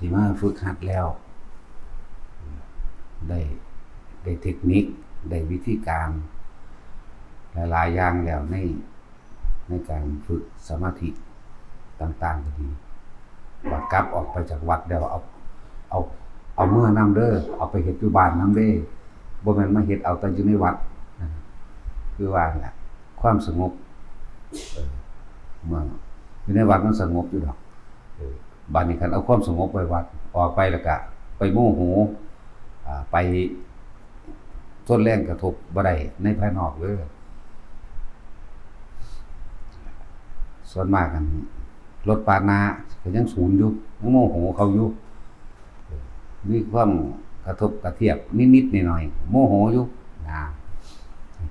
ที่มาฝึกหัดแล้วได้เทคนิคได้วิธีการหลายๆอย่างแล้วในการฝึกสมาธิต่างๆก็ดีว่ากลับออกไปจากวัดแล้วเอาเมื่อนำเด้อเอาไปเฮ็ดอยู่บ้านนำเด้บ่แม่นมาเฮ็ดเอาแต่อยู่ในวัดคือว่าน่ะความสงบเมื่ออยู่ในวัดมันสงบอยู่ดอกบัดนี้คันเอาความสงบไปวัดออกไปแล้วก็ไปโมโหไปต้นแรงกระทบบ่ได้ในภายนอกเลยส่วนมากกันรถปาดหน้าก็ยังศูนย์อยู่ยังโมโหเขาอยู่มีความกระทบกระเทียบนิดๆหน่อยๆโมโหอยู่นะ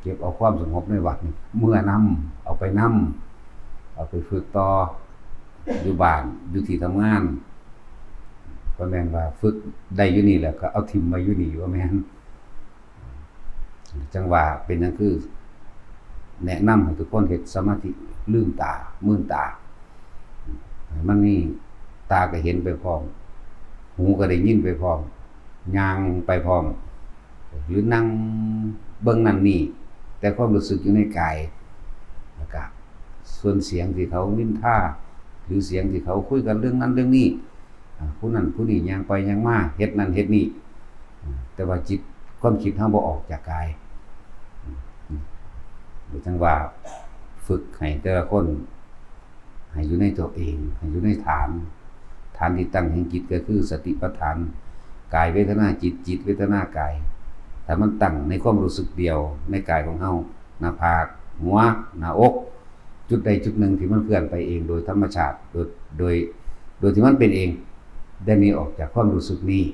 เก็บเอาความสงบในวัดนี่เมื่อนำเอาไปฝึกต่ออยู่บ้านอยู่ที่ทำงานก็แม่นว่าฝึกได้อยู่นี่แหละก็เอาทิ่มไว้อยู่นี่ว่าแม่นจังว่าเป็นจังคือแนะนำให้ทุกคนเฮ็ดสมาธิลืมตามื่นตามันนี่ตาก็เห็นไปพร้อมหูก็ได้ยินไปพร้อมย่างไปพร้อมหรือนั่งเบิ่งนั่นนี่แต่ความรู้สึกอยู่ในกายแล้วก็ส่วนเสียงที่เขานินทาหรือเสียงที่เขาคุยกันเรื่องนั้นเรื่องนี้ผู้นั้นผู้นี้ย่างไปย่างมาเฮ็ดนั่นเฮ็ดนี่แต่ว่าจิตความคิดเฮาบ่ออกจากกายจังว่าฝึกให้แต่ละคนให้อยู่ในตัวเองให้อยู่ในฐานที่ตั้งแห่งจิตก็คือสติปัฏฐานกายเวทนาจิตจิตเวทนากายถ้ามันตั้งในความรู้สึกเดียวในกายของเฮาหน้าผากหัวหน้าอกจุดใดจุดหนึ่งที่มันเคลื่อนไปเองโดยธรรมชาติโดยที่มันเป็นเองได้หนีออกจากความรู้สึกนี้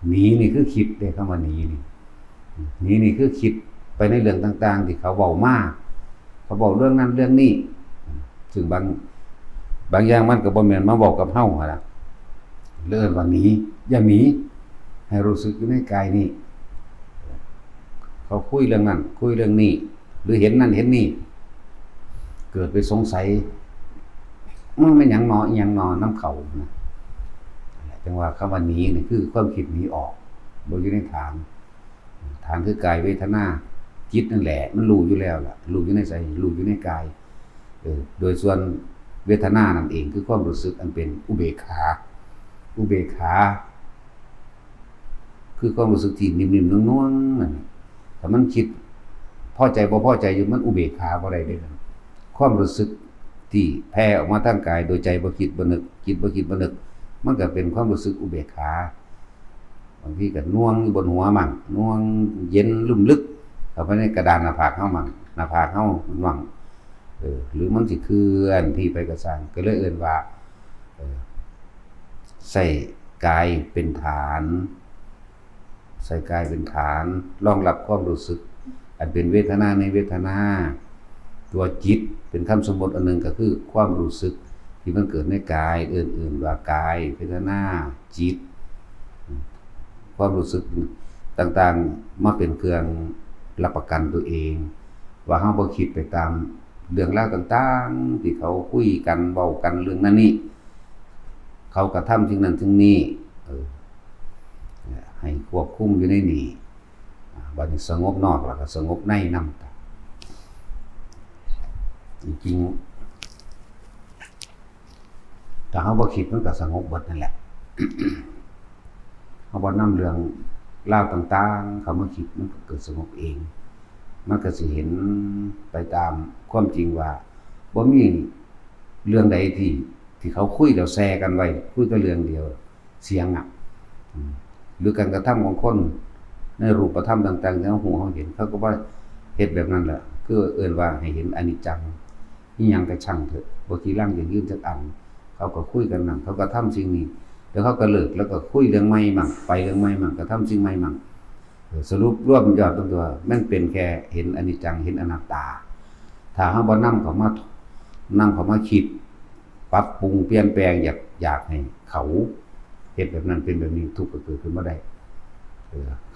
หนีนี่คือคิดได้คำว่าหนีนี่คือคิดไปในเรื่องต่างๆที่เขาเว้ามาเขาบอกเรื่องนั้นเรื่องนี้ซึ่งบางอย่างมันก็บ่แม่นมาบอกกับเฮาหั่นล่ะเรื่องว่าหนีอย่าหนีให้รู้สึกอยู่ในกายนี้เขาคุยเรื่องนั้นคุยเรื่องนี้หรือเห็นนั่นเห็นนี่เกิดไปสงสัยมันเป็นหยังหนออีหยังหนอน้ำเขานะจังว่าคำว่าหนีนี่คือความคิดหนีออกบ่อยู่ในฐานคือกายเวทนาจิตนั่นแหละมันรู้อยู่แล้วล่ะรู้อยู่ในใจรู้อยู่ในกายโดยส่วนเวทนานั่นเองคือความรู้สึกอันเป็นอุเบกขาคือความรู้สึกที่นิ่มๆนุ่มๆนั่นถ้ามันคิดพอใจบ่พอใจอยู่มันอุเบกขาบ่ได้เด้อความรู้สึกที่แผ่ออกมาทางกายโดยใจบ่คิดบ่นึกจิตบ่คิดบ่นึกมันก็เป็นความรู้สึกอุเบกขาบางทีก็น่วงอยู่บนหัวมั่งน่วงเย็นลุ่มลึกเข้าไปในกระดานหน้าผากเฮามั่งหน้าผากเฮามันมั่งหรือมันสิเคลื่อนที่ไปกระสังก็เลยเอิ้นว่าใส่กายเป็นฐานรองรับความรู้สึกอันเป็นเวทนาในเวทนาตัวจิตเป็นคำสมมติอันหนึ่งก็คือความรู้สึกที่มันเกิดในกายอื่นๆว่ากายเวทนาจิตความรู้สึกต่างๆมาเป็นเครื่องรับประกันตัวเองว่าเฮาบ่คิดไปตามเรื่องราวต่างๆที่เขาคุยกันเว้ากันเรื่องนั้นนี่เขากระทำสิ่งนั้นสิ่งนี้ให้ควบคุมอยู่ในนี้บัดนี้สงบนอกแล้วก็สงบในนำจริงๆถ้าเฮาบ่คิดมันก็สงบเบิดนั่นแหละ เฮาบ่นำเรื่องราวต่างๆเขามาคิดมันก็เกิดสงบเองมันก็สิเห็นไปตามความจริงว่าบ่มีเรื่องใดที่เขาคุยแล้วแชร์กันไว้คุยแต่เรื่องเดียวเสียงหรือการกระทำของคนในรูปธรรมต่างๆที่เฮาหูเฮาเห็นเขาก็ว่าเฮ็ดแบบนั้นแหละคือเอิ้นว่าให้เห็นอนิจจังอีหยังก็ช่างเถอะบ่ขี้ร่างอย่างยืนจักอันเขาก็คุยกันนั่นเขาก็ทำสิ่งนี้แล้วเขาก็เลิกแล้วก็คุยเรื่องใหม่มั่งไปเรื่องใหม่มั่งก็ทำสิ่งใหม่มั่งสรุปรวมยอดตรงตัวมันเป็นแค่เห็นอนิจจังเห็นอนัตตาถ้าเฮาบ่นำเข้ามาคิดปรับปรุงเปลี่ยนแปลงอยากให้เขาเฮ็ดแบบนั้นเป็นแบบนี้ทุกข์ก็เกิดขึ้นบ่ได้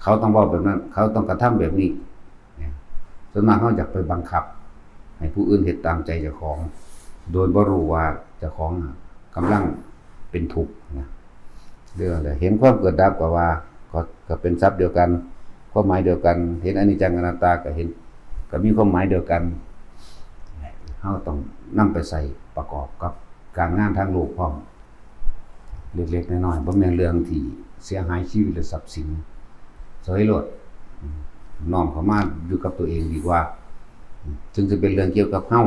เขาต้องเว้าแบบนั้นเขาต้องกระทำแบบนี้ส่วนมากเขาอยากไปบังคับให้ผู้อื่นเฮ็ดตามใจเจ้าของโดยบ่รู้ว่าเจ้าของกำลังเป็นทุกข์นะ เรื่องอะไรเห็นความเกิดดับก็ว่าก็เป็นทรัพย์เดียวกันความหมายเดียวกันเห็นอนิจจังอนัตตาก็เห็นก็มีความหมายเดียวกันเฮาต้องนำไปใส่ประกอบกับการงานทางโลกพร้อมเล็กๆน้อยๆบ่แม่นเรื่องที่เสียหายชีวิตหรือทรัพย์สินสวยโลดน้อมเข้ามาอยู่กับตัวเองดีกว่าถึงจะเป็นเรื่องเกี่ยวกับเฮา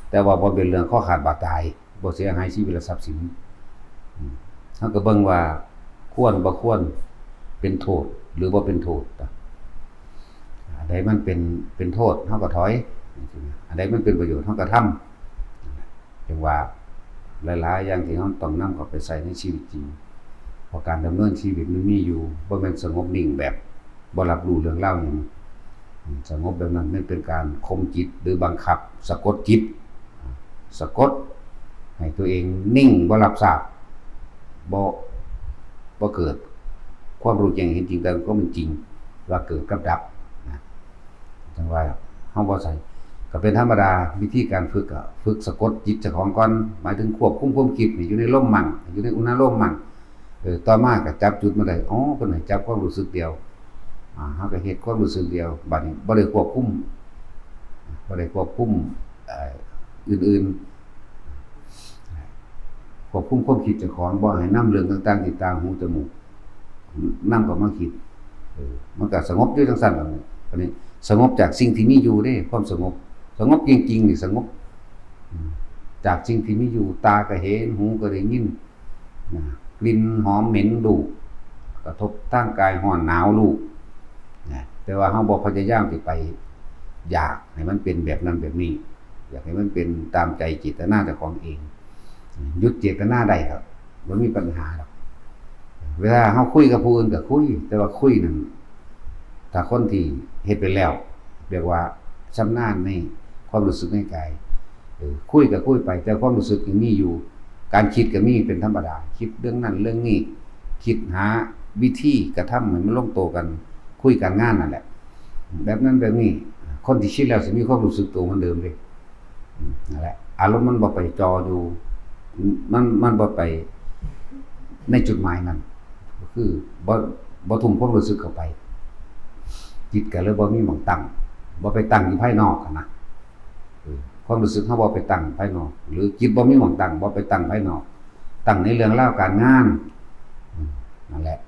แต่ว่าบ่เป็นเรื่องข้อขาดบาดตายบ่เสียหายชีวิตและทรัพย์สินเฮาก็เบิ่งว่าควรบ่ควรเป็นโทษหรือบ่เป็นโทษอันใดมันเป็นโทษเฮาก็ถอยอันใดมันเป็นประโยชน์เฮาก็ทำจังว่าหลายๆอย่างที่เฮาต้องนำเข้าไปใส่ในชีวิตจริงเพราะการดำเนินชีวิตมันมีอยู่บ่แม่นสงบนิ่งแบบบ่รับรู้เรื่องราวหยังสงบแบบนั้นมันเป็นการข่มจิตหรือบังคับสะกดจิตสะกดให้ตัวเองนิ่งบ่รับทราบบ่เกิดความรู้แจ้งเห็นจริงแต่ก็มันจริงว่าเกิดกับดับนะจังว่าเฮาบ่ใส่ก็เป็นธรรมดาวิธีการฝึกก็ฝึกสะกดจิตเจ้าของก่อนหมายถึงควบคุมความคิดนี่อยู่ในลมมั่งอยู่ในอุณหภูมิมั่งต่อมาก็จับจุดมาได้อ๋อเพิ่นให้จับความรู้สึกเดียวเฮาก็เฮ็ดความรู้สึกเดียวบัดนี้บ่ได้ควบคุมอื่นๆควบคุมความคิดเจ้าของบ่ให้นำเรื่องต่างๆที่ตาหูจมูกนำเข้ามาคิดมันก็สงบอยู่จังซั่นบัดนี้สงบจากสิ่งที่มีอยู่เด้ความสงบจริงๆนี่สงบจากสิ่งที่มีอยู่ตาก็เห็นหูก็ได้ยินกลิ่นหอมเหม็นรู้กระทบทางกายร้อนหนาวรู้แต่ว่าเฮาบ่พยายามสิไปอยากให้มันเป็นแบบนั้นแบบนี้อยากให้มันเป็นตามใจเจตนาเจ้าของเองหยุดเจตนาได้ครับบ่มีปัญหาหรอกเวลาเฮาคุยกับผู้อื่นก็คุยแต่ว่าคุยนั่นถ้าคนที่เฮ็ดไปแล้วเรียกว่าชำนาญในความรู้สึกในกายคุยก็คุยไปแต่ความรู้สึกยังมีอยู่การคิดก็มีเป็นธรรมดาคิดเรื่องนั้นเรื่องนี้คิดหาวิธีกระทำให้มันลงตัวกันคุยกันงานนั่นแหละแบบนั้นแบบนี้คนที่คิดแล้วสิมีความรู้สึกตัวเหมือนเดิมเลยนั่นแหละอารมณ์มันบ่ไปจออยู่มันบ่ไปในจุดหมายนั้นก็คือบ่ทุ่มความรู้สึกเข้าไปจิตก็เลยบ่มีหม้องตั้งบ่ไปตั้งอยู่ภายนอกนะความรู้สึกเฮาบ่ไปตั้งภายนอกหรือจิตบ่มีหม้องตั้งบ่ไปตั้งภายนอกตั้งในเรื่องราวการงานนั่นแหละ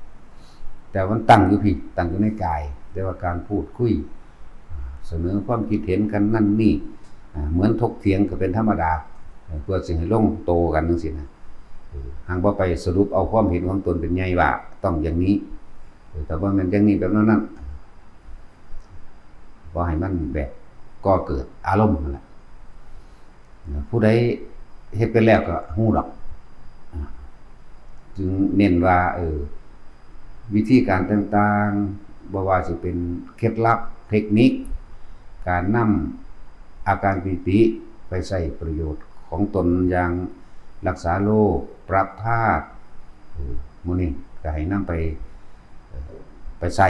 แต่มันตั้งอยู่พี่ตั้งอยู่ในกายเรียกว่าการพูดคุยเสนอความคิดเห็นกันนั่นนี่เหมือนถกเถียงก็เป็นธรรมดาเพื่อสิให้ลงโตกันจังซี่นะหางบ่ไปสรุปเอาความเห็นของตนเป็นใหญ่ว่าต้องอย่างนี้แต่ว่ามันอย่างนี้แบบนั้นบ่ให้มันแบบก่อเกิดอารมณ์นั่นแหละผู้ใดเฮ็ดไปแล้วก็ฮู้ดอกจึงเน้นว่าวิธีการต่างๆบ่ว่าสิเป็นเคล็ดลับเทคนิคการนำอาการปิติไปใช้ประโยชน์ของตนอย่างรักษาโรคปรับธาตุหมู่นี้ก็ให้นำไปใช้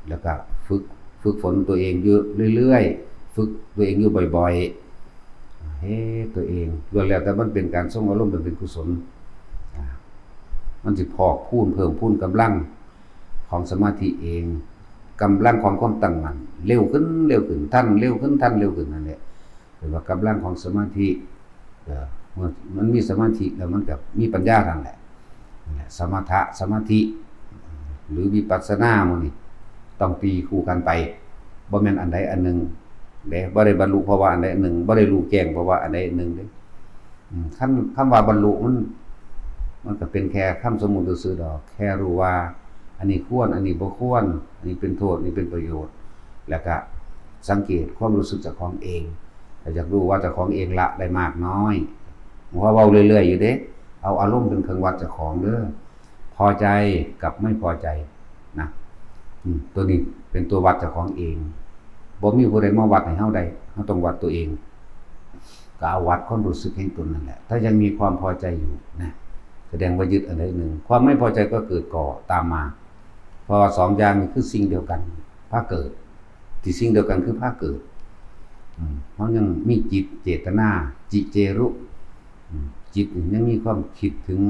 แล้วก็ฝึกฝนตัวเองอยู่เรื่อยๆฝึกตัวเองอยู่บ่อยๆตัวเองล้วนแล้วแต่มันเป็นการทรงอารมณ์เป็นกุศลมันสิพอกพูนเพิ่มพูนกำลังของสมาธิเองกำลังของความตั้งมั่นเร็วขึ้นทันเร็วขึ้นนั่นแหละเป็นว่ากำลังของสมาธิมันมีสมาธิแล้วมันก็มีปัญญานั่นแหละสมถะสมาธิหรือวิปัสสนาหมู่นี้ต้องตีคู่กันไปบ่แม่นอันใดอันหนึ่งเด้บ่ได้บรรลุเพราะว่าอันใดอันหนึ่งบ่ได้รู้แจ้งเพราะว่าอันใดอันหนึ่งเด้คำว่าบรรลุมันก็เป็นแค่คำสมมุติซื่อๆดอกแค่รู้ว่าอันนี้ควรอันนี้บ่ควรอันนี้เป็นโทษอันนี้เป็นประโยชน์แล้วก็สังเกตความรู้สึกเจ้าของเองถ้าอยากรู้ว่าเจ้าของเองละได้มากน้อยว่าเว้าเรื่อยๆอยู่เด้เอาอารมณ์เป็นเครื่องวัดเจ้าของเด้อพอใจกับไม่พอใจนะตัวนี้เป็นตัววัดเจ้าของเองบ่มีผู้ใดมาวัดให้เฮาได้เฮาต้องวัดตัวเองก็เอาวัดความรู้สึกแห่งตนนั่นแหละถ้ายังมีความพอใจอยู่นะแสดงว่ายึดอันใดหนึ่งความไม่พอใจก็เกิดก่อตามมาเพราะว่าสองอย่างนี้คือสิ่งเดียวกันภาคเกิดที่สิ่งเดียวกันคือภาคเกิดเพราะยังมีจิตเจตนาจิเจรุจิตยังมีความคิดถึง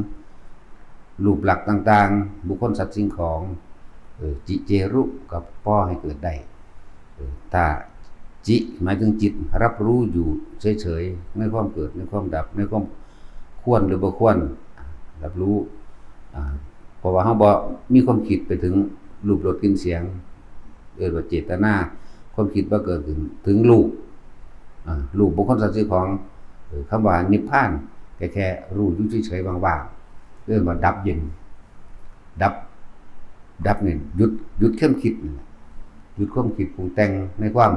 รูปลักษณ์ต่างๆบุคคลสัตว์สิ่งของจิเจรุกับพ่อให้เกิดได้ถ้าจิหมายถึงจิตรับรู้อยู่เฉยๆในความเกิดในความดับในความควรหรือบ่ควรรับรู้เพราะว่าเฮาบ่มีความคิดไปถึงรูปรสกลิ่นเสียงว่าเจตนาความคิดบ่เกิดถึงรูปบุคคลสัตว์สิ่งของคำว่านิพพานแค่รู้อยู่เฉยๆว่างๆว่าดับเย็นดับนี่หยุดความคิดหยุดความคิดปรุงแต่งในความ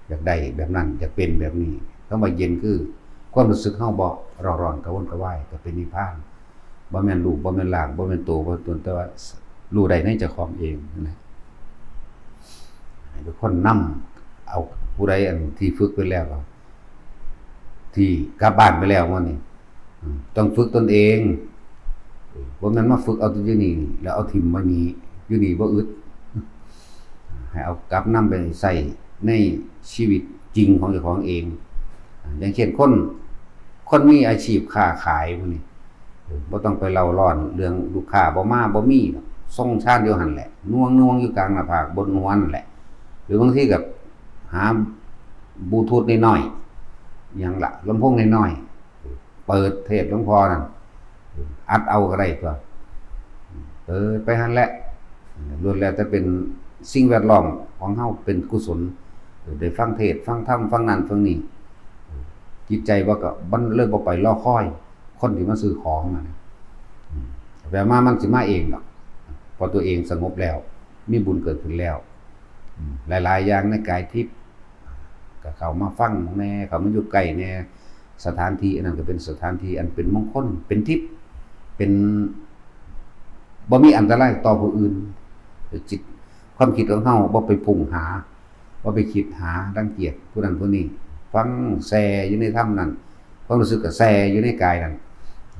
อยากได้แบบนั้นอยากเป็นแบบนี้คำว่าเย็นคือความรู้สึกเฮาบ่ร้อนๆกระวนกระวายก็เป็นนิพพานบ่แม่นรูปบ่แม่นร่างบ่แม่นตัวบ่ตนแต่ว่ารู้ได้ในเจ้าของเองนั่นแหละให้ทุกคนนำเอาผู้ใดอันที่ฝึกไปแล้วที่กลับบ้านไปแล้วว่านี่ต้องฝึกตนเองบ่แม่นมาฝึกเอาตัวอยู่นี่แล้วเอาถิ่มมานี่อยู่นี่บ่อึดให้เอากลับนำไปใส่ในชีวิตจริงของเจ้าของเองอย่างเช่นคนมีอาชีพค้าขายพวกนี้บ่ต้องไปเล่าร้อนเรื่องลูกค้าบ่มาบ่มีส่งชาติเดียวหั่นแหละน่วงอยู่กลางหน้าผากบนหัวนั่นแหละหรือบางทีก็หาบลูทูธน้อยๆอย่างละลำโพงน้อยๆเปิดเทปหลวงพ่อนั่นอัดเอาก็ได้ตัวไปหั่นแหละล้วนแล้วแต่เป็นสิ่งแวดล้อมของเฮาเป็นกุศลได้ฟังเทศน์ฟังธรรมฟังนั่นฟังนี่จิตใจบ่ก็มันเลยบ่ไปรอคอยคนที่มาซื้อของนั่นแบบมันสิมาเองดอกพอตัวเองสงบแล้วมีบุญเกิดขึ้นแล้วหลายๆอย่างในกายทิพย์ก็เข้ามาฟังแน่เข้ามาอยู่ใกล้แน่สถานที่อันนั้นก็เป็นสถานที่อันเป็นมงคลเป็นทิพย์เป็นบ่มีอันตรายต่อผู้อื่นจิตความคิดของเฮาบ่ไปพุ่งหาบ่ไปคิดหารังเกียจผู้นั้นผู้นี้ฟังแซ่อยู่ในธรรมนั้นความรู้สึกก็แซ่อยู่ในกายนั้น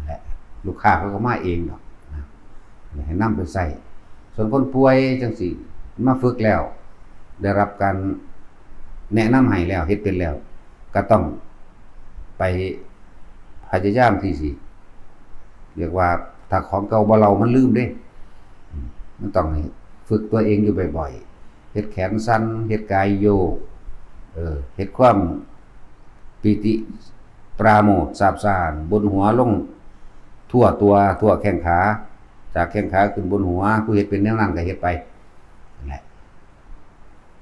แหละลูกค้าเขาก็มาเองดอกนะให้นำไปใส่ส่วนคนป่วยจังซี่มาฝึกแล้วได้รับการแนะนำให้แล้วเฮ็ดเป็นแล้วก็ต้องไปพยายามที่สิเรียกว่าถ้าของเก่าบ่เรามันลืมเด้มันต้องฝึกตัวเองอยู่บ่อยๆเฮ็ดแขนสั้นเฮ็ดกายโยกเฮ็ดความปิติปราโมทซาบซ่านบนหัวลงทั่วตัวทั่วแข้งขาจากแข้งขาขึ้นบนหัวผู้เฮ็ดเป็นแนวนั้นก็เฮ็ดไปนั่นแหละ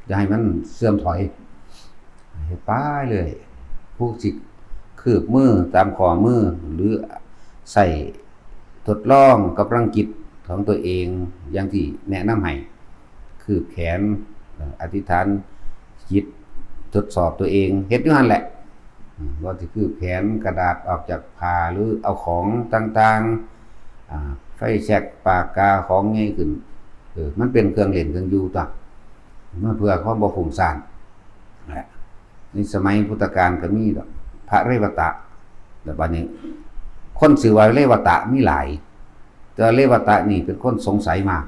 อย่าให้มันเสื่อมถอยเฮ็ดไปเลยผู้สิคืบมือตามข้อมือหรือใส่ทดลองกับรังจิตของตัวเองอย่างที่แนะนำให้คืบแขนอธิษฐานจิตทดสอบตัวเองเฮ็ดอยู่หั่นแหละว่าสิคืบแขนกระดาษออกจากผ้าหรือเอาของต่างๆไฟแช็กปากกาของใหญ่ขึ้นมันเป็นเครื่องเล่นเครื่องอยู่ตัวมาเพื่อความบ่ฟุ้งซ่านแหละในสมัยพุทธกาลก็มีดอกพระเรวตะแต่บัดนี้คนชื่อว่าเรวตะมีหลายแต่เรวตะนี่เป็นคนสงสัยมาก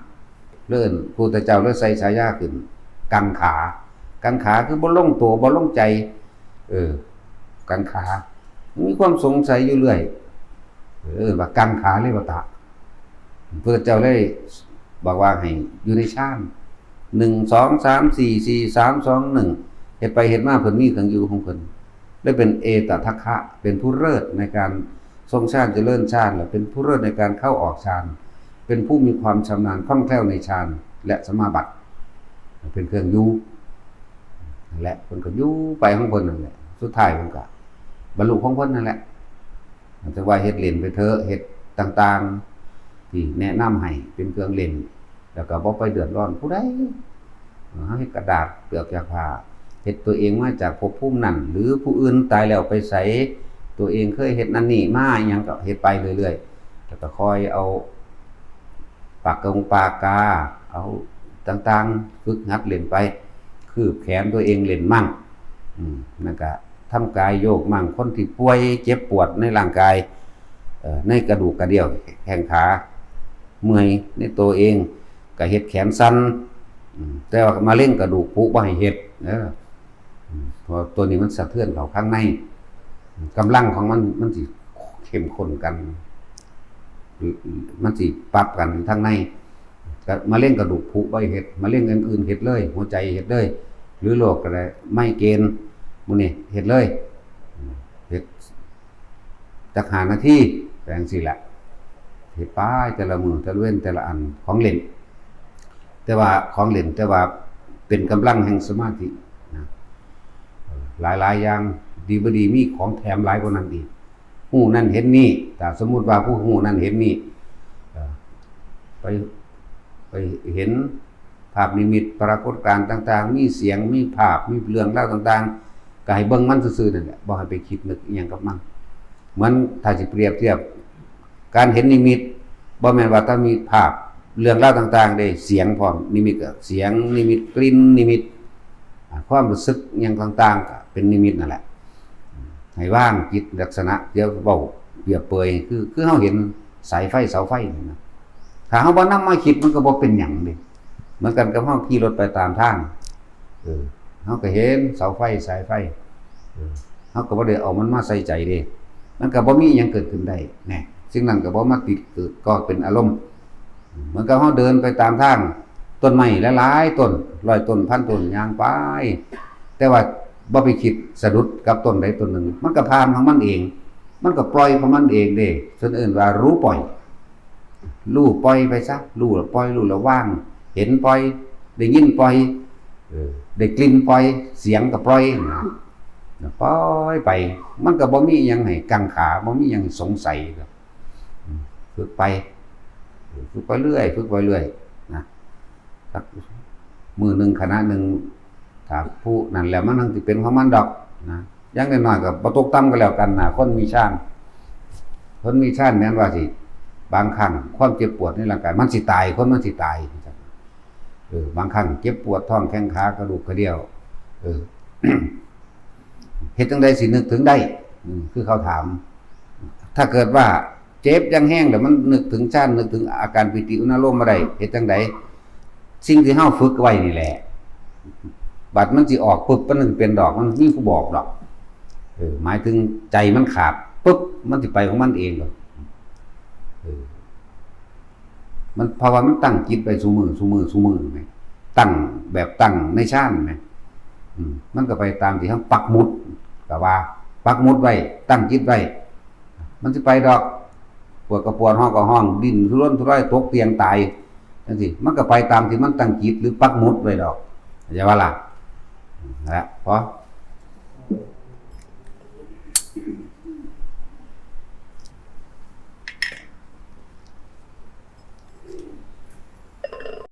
เลิ่นพระพุทธเจ้าเลยใส่ฉายาขึ้นกังขาคือบ่ลงตัวบ่ลงใจกังขามีความสงสัยอยู่เรื่อยว่ากังขาเรวตะพระพุทธเจ้าเลยบอกว่าให้อยู่ในฌาน1 2 3 4 4 3 2 1เฮ็ดไปเฮ็ดมาเพิ่นมีเครื่องอยู่ของเพิ่นได้เป็นเอตทัคคะเป็นผู้เลิศในการทรงฌานเจริญฌานและเป็นผู้เลิศในการเข้าออกฌานเป็นผู้มีความชำนาญคล่องแคล่วในฌานและสมาบัติเป็นเครื่องอยู่นั่นแหละเพิ่นก็อยู่ไปของเพิ่นนั่นแหละสุดท้ายเพิ่นก็บรรลุของเพิ่นนั่นแหละแต่ว่าเฮ็ดเล่นไปเถอะเฮ็ดต่างๆที่แนะนำให้เป็นเครื่องเล่นแล้วก็บ่ไปเดือดร้อนผู้ใดให้กระดาษเปลือกจากผ้าเฮ็ดตัวเองมาจากภพภูมินั้นหรือผู้อื่นตายแล้วไปไสตัวเองเคยเฮ็ดนั่นนี่มาอิหยังก็เฮ็ดไปเรื่อยๆแล้วก็คอยเอาปากกาเอาต่างๆฝึกหัดเล่นไปคืบแขนตัวเองเล่นมั่งนั่นก็ทำกายโยกมั่งคนที่ป่วยเจ็บปวดในร่างกายในกระดูกกระเดี่ยวแข้งขาเมื่อยในตัวเองก็เฮ็ดแขนสั้นแต่ว่ามาเล่งกระดูกพุบ่ให้เฮ็ดเพราะตัวนี้มันสะเทือนเข้าข้างในกำลังของมันสิเข้มข้นกัน มันสิปรับกันทั้งในก็มะเร็งกระดูกผุไว้เฮ็ดมะเร็งอื่นๆเฮ็ดเลยหัวใจเฮ็ดเลยหรือโรคอะไรไม่เกณฑ์หมู่นี่เฮ็ดเลยเฮ็ดจัก5 นาทีแปลงสิละเฮ็ดไปแต่ละมื้อแต่ละเว้นแต่ละอันของเล่นแต่ว่าของเล่นแต่ว่าเป็นกำลังแห่งสมาธินะหลายๆอย่างดีบ่ดีมีของแถมหลายกว่านั้นอีกฮู้นั่นเห็นนี่ถ้าสมมุติว่าผู้ฮู้นั่นเห็นนี่ไปเห็นภาพนิมิตปรากฏการณ์ต่างๆมีเสียงมีภาพมีเรื่องราวต่างๆก็ให้เบิ่งมันซื่อๆนั่นแหละบ่ให้ไปคิดนึกอีหยังกับมันเหมือนถ้าสิเปรียบเทียบการเห็นนิมิตบ่แม่นว่าถ้ามีภาพเรื่องราวต่างๆได้เสียงพร้อมนิมิตก็เสียงนิมิตกลิ่นนิมิตความรู้สึกอหยังต่างๆก็เป็นนิมิตนั่นแหละให้ว่างจิตลักษณะเดี๋ยวเว้าเปรียบเปรยคือเฮาเห็นสายไฟเสาไฟนี่นะถ้าเฮาบ่นำมาคิดมันก็บ่เป็นหยังเด้เหมือนกันกับเฮาขี่รถไปตามทางเฮาก็เห็นเสาไฟสายไฟเฮาก็บ่ได้เอามันมาใส่ใจเด้มันก็บ่มีหยังเกิดขึ้นได้แน่สิ่งนั้นก็บ่มาติดเกิดก็เป็นอารมณ์เหมือนกับเฮาเดินไปตามทางต้นไม้หลายๆต้น100ต้นพันต้นย่างไปแต่ว่าบ่ไปคิดสะดุดกับต้นใดต้นหนึ่งมันก็ผ่านของมันเองมันก็ปล่อยของมันเองเด้ส่วนอื่นว่ารู้ปล่อยไปซะรู้แล้วปล่อยรู้แล้วว่างเห็นปล่อยได้ยินปล่อยได้กลิ่นปล่อยเสียงก็ปล่อยปล่อยไปมันก็บ่มีหยังให้กังขาบ่มีหยังสงสัยฝึกไปเรื่อยนะสักมื้อนึงคณะนึงถ้าผู้นั่นแล้วมันสิเป็นของมันดอกนะอย่างน้อยๆก็บ่ตกต่ำก็แล้วกันนะคนมีชาญแม้นว่าสิบางครั้งความเจ็บปวดในร่างกายมันสิตายคนมันสิตายบางครั้งเจ็บปวดท้องแข้งขากระดูกกระเดี่ยวเฮ็ดจังได๋สินึกถึงได้คือเขาถามถ้าเกิดว่าเจ็บยังแห้งแล้วมันนึกถึงชาตินึกถึงอาการปิติอุณโลมบ่ได้เฮ็ดจังได๋สิ่งที่เฮาฝึกไว้นี่แหละบัดมันสิออกปึ๊บมันนึงเป็นดอกมันมีผู้บอกดอกหมายถึงใจมันขาดปึ๊บมันสิไปของมันเองดอกมันเพราะว่ามันตั้งจิตไปสู่มือไหมตั้งแบบตั้งในฌานไหมมันก็ไปตามที่เฮาปักหมุดก็ว่าปักหมุดไว้ตั้งจิตไว้มันสิไปดอกปวดก็ปวดห้องก็ห้องดิ้นทุรนทุรายตกเตียงตายจังซี่มันก็ไปตามที่มันตั้งจิตหรือปักหมุดไว้ดอกอย่าว่าล่ะนะพอ